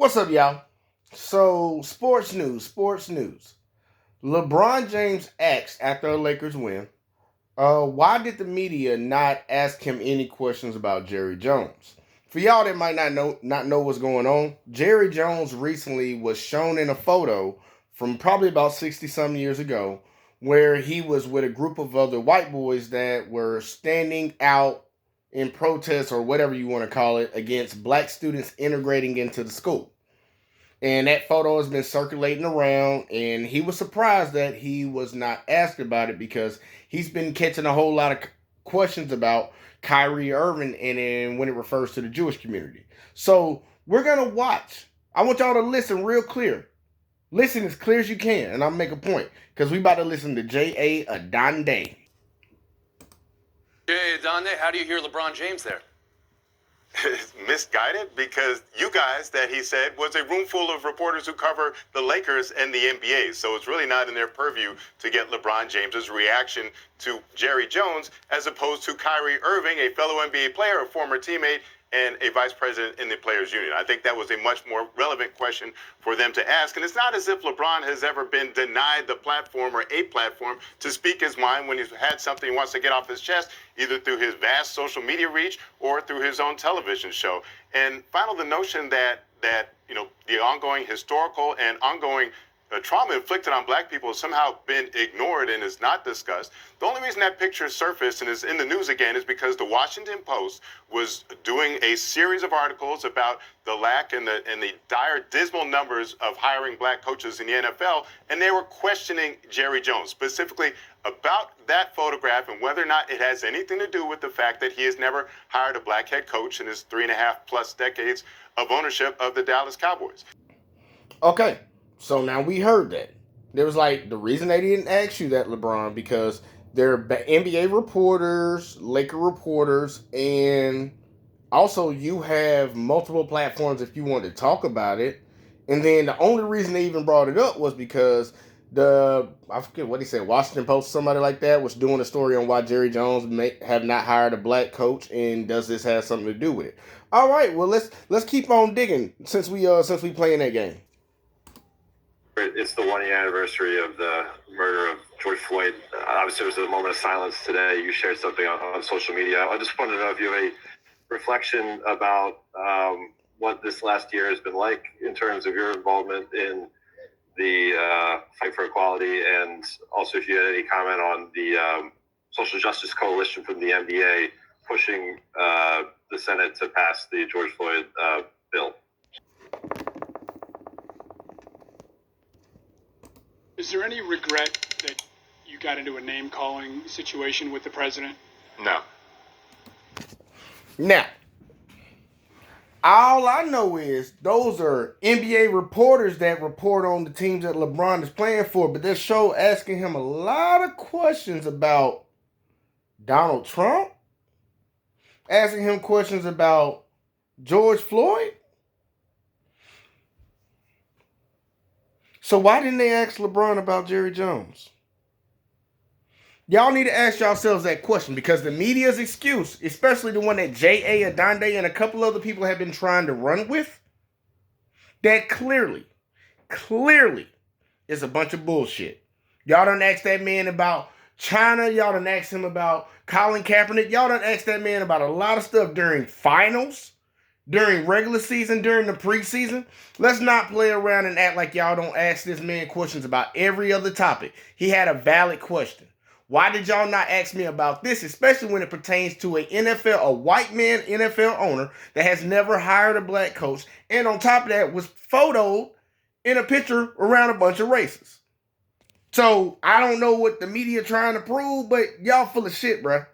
What's up, y'all? So, sports news. LeBron James asked after a Lakers win, why did the media not ask him any questions about Jerry Jones? For y'all that might not know what's going on, Jerry Jones recently was shown in a photo from probably about 60 some years ago where he was with a group of other white boys that were standing out in protest or whatever you want to call it against black students integrating into the school. And that photo has been circulating around, and he was surprised that he was not asked about it because he's been catching a whole lot of questions about Kyrie Irving and when it refers to the Jewish community. So we're gonna watch. I want y'all to listen real clear. Listen as clear as you can, and I'll make a point because we about to listen to J.A. Adande. J.A. Adande, how do you hear LeBron James there? Misguided because you guys, that he said, was a room full of reporters who cover the Lakers and the NBA. So it's really not in their purview to get LeBron James's reaction to Jerry Jones as opposed to Kyrie Irving, a fellow NBA player, a former teammate, and a vice president in the Players Union. I think that was a much more relevant question for them to ask. And it's not as if LeBron has ever been denied the platform or a platform to speak his mind when he's had something he wants to get off his chest, either through his vast social media reach or through his own television show. And finally, the notion that the ongoing historical and ongoing trauma inflicted on black people has somehow been ignored and is not discussed. The only reason that picture surfaced and is in the news again is because the Washington Post was doing a series of articles about the lack and the dire, dismal numbers of hiring black coaches in the NFL, and they were questioning Jerry Jones specifically about that photograph and whether or not it has anything to do with the fact that he has never hired a black head coach in his 3.5+ decades of ownership of the Dallas Cowboys. Okay. So now we heard that. There was like, the reason they didn't ask you that, LeBron, because they're NBA reporters, Laker reporters, and also you have multiple platforms if you want to talk about it. And then the only reason they even brought it up was because I forget what he said, Washington Post, somebody like that, was doing a story on why Jerry Jones may have not hired a black coach, and does this have something to do with it? All right, well let's keep on digging since we playing that game. It's the 1 year anniversary of the murder of George Floyd. Obviously, there was a moment of silence today. You shared something on social media. I just wanted to know if you have a reflection about what this last year has been like in terms of your involvement in the fight for equality, and also if you had any comment on the social justice coalition from the NBA pushing the Senate to pass the George Floyd bill. Is there any regret that you got into a name-calling situation with the president? No. Now, all I know is those are NBA reporters that report on the teams that LeBron is playing for, but this show asking him a lot of questions about Donald Trump, asking him questions about George Floyd. So why didn't they ask LeBron about Jerry Jones? Y'all need to ask yourselves that question, because the media's excuse, especially the one that J.A. Adande and a couple other people have been trying to run with, that clearly is a bunch of bullshit. Y'all done asked that man about China. Y'all done asked him about Colin Kaepernick. Y'all done asked that man about a lot of stuff during finals, during regular season, during the preseason. Let's not play around and act like y'all don't ask this man questions about every other topic. He had a valid question. Why did y'all not ask me about this, especially when it pertains to a white man NFL owner that has never hired a black coach, and on top of that was photoed in a picture around a bunch of racists? So I don't know what the media trying to prove, but y'all full of shit, bruh.